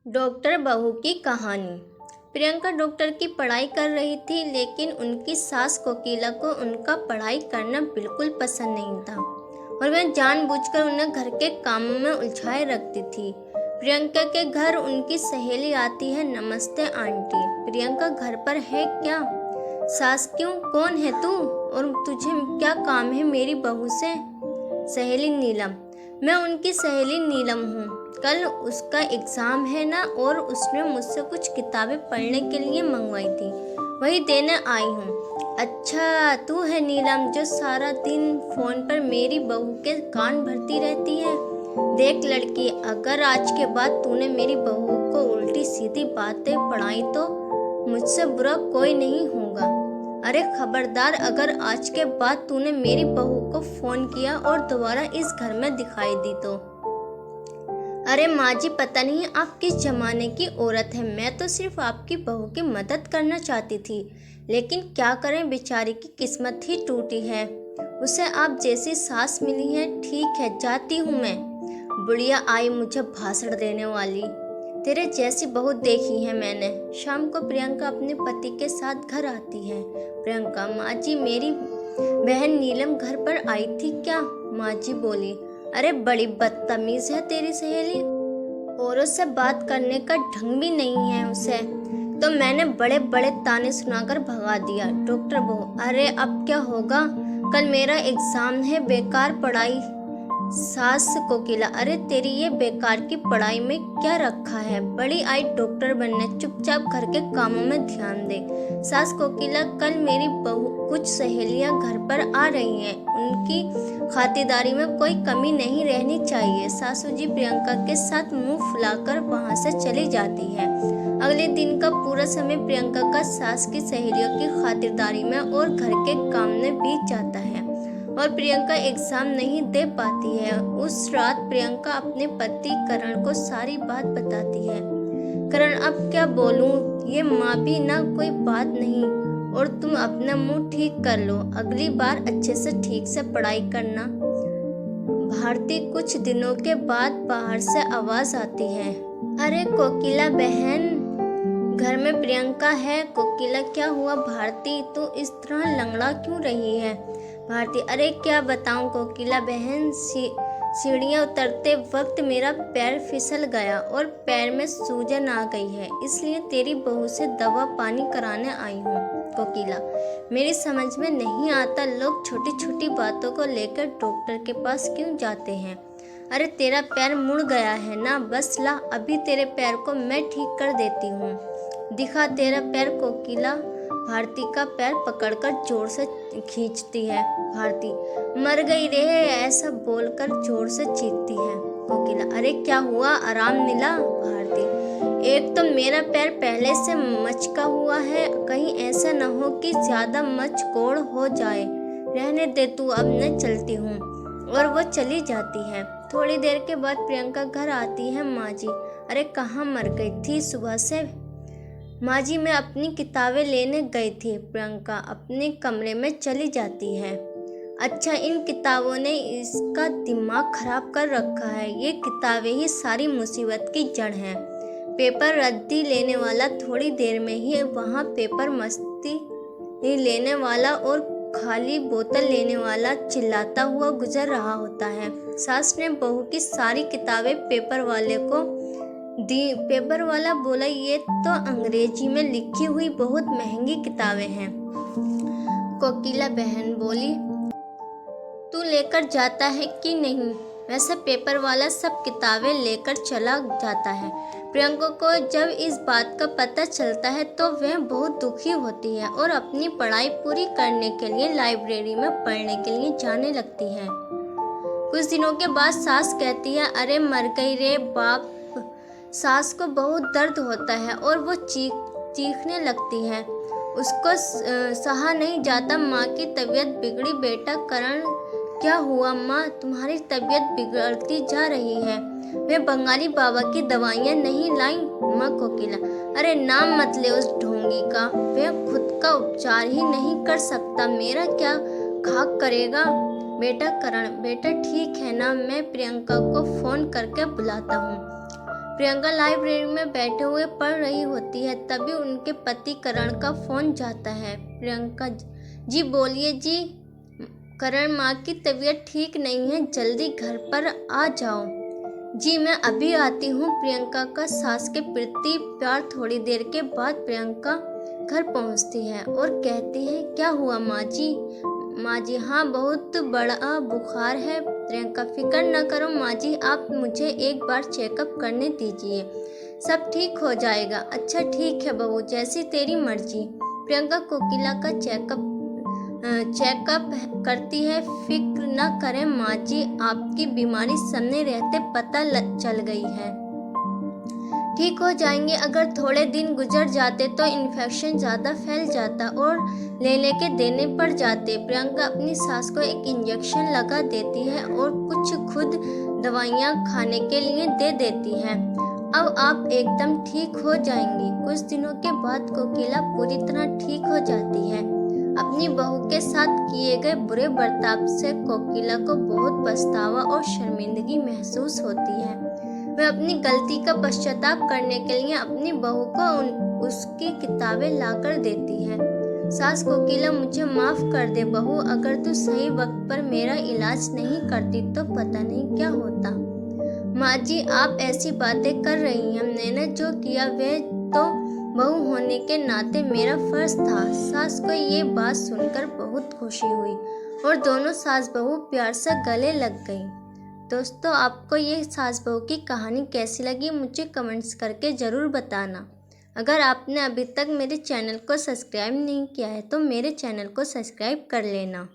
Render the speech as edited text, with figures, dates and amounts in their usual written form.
Doctor बहू की कहानी। प्रियंका डॉक्टर की पढ़ाई कर रही थी, लेकिन उनकी सास कोकिला को उनका पढ़ाई करना बिल्कुल पसंद नहीं था और वह जानबूझकर उन्हें घर के कामों में उलझाए रखती थी। प्रियंका के घर उनकी सहेली आती है। नमस्ते आंटी। प्रियंका घर पर है क्या? सास क्यों? कौन है तू और तुझे क्या काम है मेरी बहू से? सहेली नीलम। मैं उनकी सहेली नीलम हूँ। कल उसका एग्ज़ाम है ना, और उसने मुझसे कुछ किताबें पढ़ने के लिए मंगवाई थी, वही देने आई हूँ। अच्छा, तू है नीलम जो सारा दिन फ़ोन पर मेरी बहू के कान भरती रहती है। देख लड़की, अगर आज के बाद तूने मेरी बहू को उल्टी सीधी बातें पढ़ाई तो मुझसे बुरा कोई नहीं होगा। अरे खबरदार, अगर आज के बाद तूने मेरी बहू को फ़ोन किया और दोबारा इस घर में दिखाई दी तो। अरे माँ जी, पता नहीं आप किस जमाने की औरत हैं। मैं तो सिर्फ आपकी बहू की मदद करना चाहती थी, लेकिन क्या करें, बेचारी की किस्मत ही टूटी है। उसे आप जैसी सास मिली है। ठीक है, जाती हूँ मैं। बुढ़िया आई मुझे भाषण देने वाली। तेरे जैसी बहू देखी है मैंने। शाम को प्रियंका अपने पति के साथ घर आती है। प्रियंका, माँ जी, मेरी बहन नीलम घर पर आई थी क्या? माँ जी बोली, अरे बड़ी बदतमीज है तेरी सहेली, औरों से बात करने का ढंग भी नहीं है उसे, तो मैंने बड़े बड़े ताने सुनाकर भगा दिया। डॉक्टर बहू, अरे अब क्या होगा? कल मेरा एग्जाम है, बेकार पढ़ाई। सास कोकिला, अरे तेरी ये बेकार की पढ़ाई में क्या रखा है? बड़ी आई डॉक्टर बनने, चुपचाप घर के कामों में ध्यान दे। सास कोकिला, कल मेरी बहू कुछ सहेलियां घर पर आ रही हैं, उनकी खातिरदारी में कोई कमी नहीं रहनी चाहिए। सासू जी प्रियंका के साथ मुंह फुलाकर वहां से चली जाती है। अगले दिन का पूरा समय प्रियंका का सास की सहेलियों की खातिरदारी में और घर के काम में बीत जाता है और प्रियंका एग्जाम नहीं दे पाती है। उस रात प्रियंका अपने पति करण को सारी बात बताती है। करण, अब क्या बोलूं, ये माँ भी ना कोई बात नहीं, और तुम अपना मुंह ठीक कर लो, अगली बार अच्छे से ठीक से पढ़ाई करना। भारती कुछ दिनों के बाद बाहर से आवाज आती है, अरे कोकिला बहन, घर में प्रियंका है। कोकिला, क्या हुआ भारती, तू इस तरह लंगड़ा क्यों रही है? भारती, अरे क्या बताऊं कोकिला बहन, सीढ़ियां उतरते वक्त मेरा पैर फिसल गया और पैर में सूजन आ गई है, इसलिए तेरी बहू से दवा पानी कराने आई हूँ। कोकिला, मेरी समझ में नहीं आता, लोग छोटी छोटी बातों को लेकर डॉक्टर के पास क्यों जाते हैं? अरे तेरा पैर मुड़ गया है ना, बस ला, अभी तेरे पैर को मैं ठीक कर देती हूँ। दिखा तेरा पैर। कोकिला भारती का पैर पकड़कर जोर से खींचती है। भारती, मर गई रे, ऐसा बोलकर जोर से चीखती है। कोकिला, अरे क्या हुआ, आराम मिला? भारती, एक तो मेरा पैर पहले से मचका हुआ है, कहीं ऐसा न हो कि ज्यादा मचकोड़ हो जाए। रहने दे तू, अब मैं चलती हूँ। और वो चली जाती है। थोड़ी देर के बाद प्रियंका घर आती है। माँ जी, अरे कहाँ मर गई थी सुबह से? माँ जी, मैं अपनी किताबें लेने गई थी। प्रियंका अपने कमरे में चली जाती है। अच्छा, इन किताबों ने इसका दिमाग खराब कर रखा है, ये किताबें ही सारी मुसीबत की जड़ हैं। पेपर रद्दी लेने वाला थोड़ी देर में ही वहाँ पेपर मस्ती लेने वाला और खाली बोतल लेने वाला चिल्लाता हुआ गुजर रहा होता है। सास ने बहू की सारी किताबें पेपर वाले को दी। पेपर वाला बोला, ये तो अंग्रेजी में लिखी हुई बहुत महंगी किताबें हैं। कोकिला बहन बोली, तू लेकर जाता है कि नहीं? वैसे पेपर वाला सब किताबें लेकर चला जाता है। प्रियंका को जब इस बात का पता चलता है तो वह बहुत दुखी होती है और अपनी पढ़ाई पूरी करने के लिए लाइब्रेरी में पढ़ने के लिए जाने लगती है। कुछ दिनों के बाद सास कहती है, अरे मर गई रे बाप। सास को बहुत दर्द होता है और वो चीखने लगती है। उसको सहा नहीं जाता। माँ की तबीयत बिगड़ी। बेटा करण, क्या हुआ माँ, तुम्हारी तबीयत बिगड़ती जा रही है। वे बंगाली बाबा की दवाइयाँ नहीं लाई? माँ कोकिला, अरे नाम मत ले उस ढोंगी का, वह खुद का उपचार ही नहीं कर सकता, मेरा क्या खाक करेगा? बेटा करण, बेटा ठीक है ना, मैं प्रियंका को फोन करके बुलाता हूँ। प्रियंका लाइब्रेरी में बैठे हुए पढ़ रही होती है, तभी उनके पति करण का फोन जाता है। प्रियंका, जी बोलिए जी। करण, माँ की तबीयत ठीक नहीं है, जल्दी घर पर आ जाओ। जी मैं अभी आती हूँ। प्रियंका का सास के प्रति प्यार। थोड़ी देर के बाद प्रियंका घर पहुँचती है और कहती है, क्या हुआ माँ जी? माँ जी, हाँ बहुत बड़ा बुखार है। प्रियंका, फिक्र न करो माँ जी, आप मुझे एक बार चेकअप करने दीजिए, सब ठीक हो जाएगा। अच्छा ठीक है बहू, जैसी तेरी मर्जी। प्रियंका कोकिला का चेकअप करती है। फिक्र न करें माँ जी, आपकी बीमारी सामने रहते पता चल गई है, ठीक हो जाएंगे। अगर थोड़े दिन गुजर जाते तो इन्फेक्शन ज़्यादा फैल जाता और ले के देने पड़ जाते। प्रियंका अपनी सास को एक इंजेक्शन लगा देती है और कुछ खुद दवाइयाँ खाने के लिए दे देती है। अब आप एकदम ठीक हो जाएंगी। कुछ दिनों के बाद कोकिला पूरी तरह ठीक हो जाती है। अपनी बहू के साथ किए गए बुरे बर्ताव से कोकिला को बहुत पछतावा और शर्मिंदगी महसूस होती है। वह अपनी गलती का पश्चाताप करने के लिए अपनी बहू को उसकी किताबें लाकर देती है। सास कोकिला, मुझे माफ कर दे बहू, अगर तू सही वक्त पर मेरा इलाज नहीं करती तो पता नहीं क्या होता। माँ जी, आप ऐसी बातें कर रही हैं, मैंने जो किया वह तो बहू होने के नाते मेरा फर्ज था। सास को ये बात सुनकर बहुत खुशी हुई और दोनों सास बहू प्यार से गले लग गई। दोस्तों, आपको ये सास बहू की कहानी कैसी लगी मुझे कमेंट्स करके ज़रूर बताना। अगर आपने अभी तक मेरे चैनल को सब्सक्राइब नहीं किया है तो मेरे चैनल को सब्सक्राइब कर लेना।